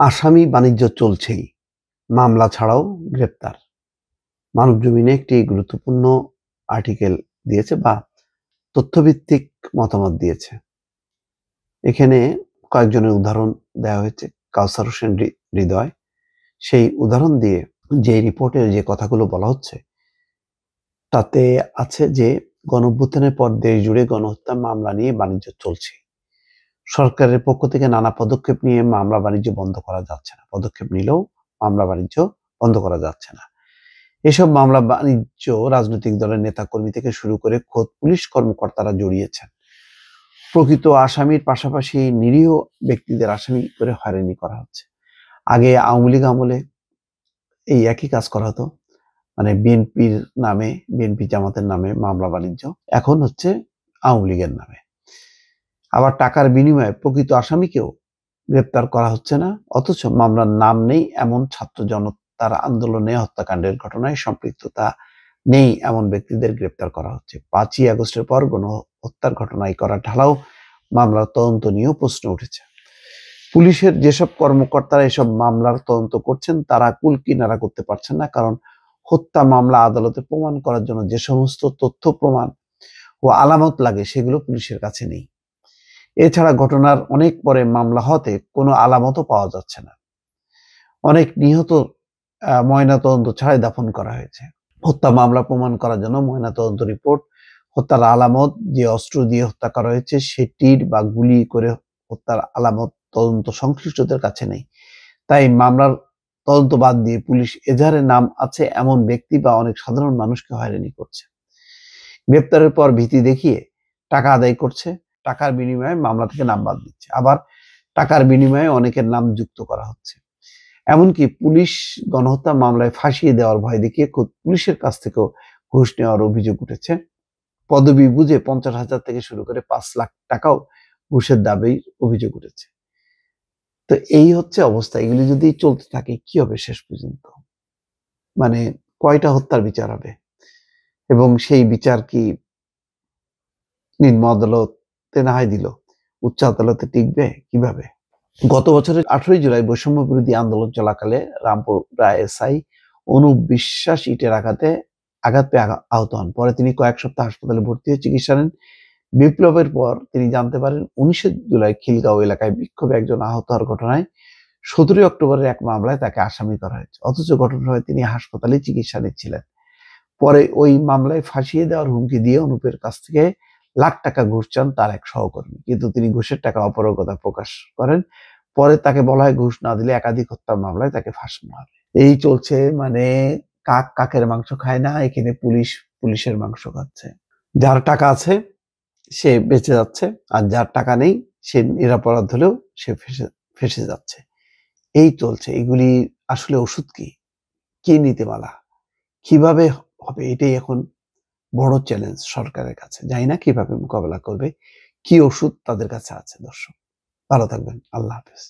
আসামি বাণিজ্য চলছেই, মামলা ছাড়াও গ্রেপ্তার। মানবজমিনে একটি গুরুত্বপূর্ণ আর্টিকেল দিয়েছে বা তথ্যভিত্তিক মতামত দিয়েছে। এখানে কয়েকজনের উদাহরণ দেওয়া হয়েছে। কাউসার হোসেন হৃদয়, সেই উদাহরণ দিয়ে যে রিপোর্টের যে কথাগুলো বলা হচ্ছে তাতে আছে যে গণঅভ্যুত্থানের পর দেশ জুড়ে গণহত্যা মামলা নিয়ে বাণিজ্য চলছে। সরকারের পক্ষ থেকে নানা পদক্ষেপ নিয়ে মামলা বাণিজ্য বন্ধ করা যাচ্ছে না, পদক্ষেপ নিলেও মামলা বাণিজ্য বন্ধ করা যাচ্ছে না। এসব মামলা বাণিজ্য রাজনৈতিক দলের নেতাকর্মী থেকে শুরু করে খোদ পুলিশ কর্মকর্তারা জড়িয়েছেন। প্রকৃত আসামির পাশাপাশি নিরীহ ব্যক্তিদের আসামি করে হয়রানি করা হচ্ছে। আগে আওয়ামী লীগ আমলে এই একই কাজ করা হতো, মানে বিএনপির নামে, বিএনপি জামাতের নামে মামলা বাণিজ্য, এখন হচ্ছে আওয়ামী লীগের নামে। আবার টাকার বিনিময়ে প্রকৃত আসামিকেও গ্রেপ্তার করা হচ্ছে না, অথচ মামলার নাম নেই এমন ছাত্র জনতার আন্দোলনে হত্যাকাণ্ডের ঘটনায় সম্পৃক্ততা নেই এমন ব্যক্তিদের গ্রেপ্তার করা হচ্ছে। 5ই আগস্টের পর গণহত্যার ঘটনায় করা ঢালাও মামলার তদন্ত নিয়েও প্রশ্ন উঠেছে। পুলিশের যেসব কর্মকর্তারা এসব মামলার তদন্ত করছেন তারা কুল কিনারা করতে পারছেন না, কারণ হত্যা মামলা আদালতে প্রমাণ করার জন্য যে সমস্ত তথ্য প্রমাণ ও আলামত লাগে সেগুলো পুলিশের কাছে নেই। এছাড়া ঘটনার অনেক পরে মামলা হতে কোনো আলামতও পাওয়া যাচ্ছে না। অনেক নিহত ময়নাতদন্ত ছাড়াই দাফন করা হয়েছে। হত্যা মামলা প্রমাণ করার জন্য ময়নাতদন্ত রিপোর্ট, হত্যার আলামত, যে অস্ত্র দিয়ে হত্যা করা হয়েছে সেটির বা গুলি করে হত্যার আলামত তদন্ত সংশ্লিষ্টদের কাছে নেই। তাই মামলার তদন্ত বাদ দিয়ে পুলিশ এজাহারে নাম আছে এমন ব্যক্তি বা অনেক সাধারণ মানুষকে হয়রানি করছে। গ্রেপ্তারের পর ভীতি দেখিয়ে টাকা আদায় করছে, টাকার বিনিময়ে মামলা থেকে নাম বাদ দিচ্ছে, আবার টাকার বিনিময়ে অনেকের নাম যুক্ত করা হচ্ছে। এমনকি পুলিশ গণহত্যা মামলায় ফাঁসিয়ে দেওয়ার ভয় দেখিয়ে পুলিশের কাছ থেকেও ঘুষ নেওয়ার অভিযোগ উঠেছে। পদবি বুঝে 50,000 থেকে শুরু করে 5 লাখ টাকাও ঘুষের দাবির অভিযোগ উঠেছে। তো এই হচ্ছে অবস্থা। এগুলি যদি চলতে থাকে কি হবে শেষ পর্যন্ত? মানে কয়টা হত্যার বিচার হবে এবং সেই বিচার কি নিম্ন আদালতে না হয় দিল, উচ্চ আদালতে টিকবে কিভাবে? গত বছরের 18ই জুলাই বৈষম্য বিরোধী আন্দোলন চলাকালে রামপুর এসআই অনুপ বিশ্বাস ইটের আঘাত পেয়ে আহত হন। পরে তিনি কয়েক সপ্তাহ হাসপাতালে ভর্তি হয়ে চিকিৎসা নেন। বিপ্লবের পর তিনি জানতে পারেন 19শে জুলাই খিলগাঁও এলাকায় বিক্ষোভে একজন আহত হওয়ার ঘটনায় 17 অক্টোবরের এক মামলায় তাকে আসামি করা হয়েছে, অথচ ঘটনার সময় তিনি হাসপাতালে চিকিৎসা নিচ্ছিলেন। পরে ওই মামলায় ফাঁসিয়ে দেওয়ার হুমকি দিয়ে অনুপের কাছ থেকে লাখ টাকা ঘুষ চান তার এক সহকর্মী, কিন্তু তিনি ঘুষের টাকা অপারগতা প্রকাশ করেন। পরে তাকে বলা হয় ঘুষ না দিলে একাধিক হত্যার মামলায় তাকে ফাঁসানো হবে। এই চলছে, মানে কাক কাকের মাংস খায় না, এখানে পুলিশ পুলিশের মাংস খাচ্ছে। যার টাকা আছে সে বেঁচে যাচ্ছে, আর যার টাকা নেই সে নিরপরাধ হলেও সে ফেঁসে যাচ্ছে। এই চলছে। এগুলি আসলে ওষুধ কি নীতিমালা কিভাবে হবে, এটাই এখন বড় চ্যালেঞ্জ সরকারের কাছে। জানি না কিভাবে মোকাবেলা করবে, কি ওষুধ তাদের কাছে আছে। দর্শক ভালো থাকবেন, আল্লাহ হাফেজ।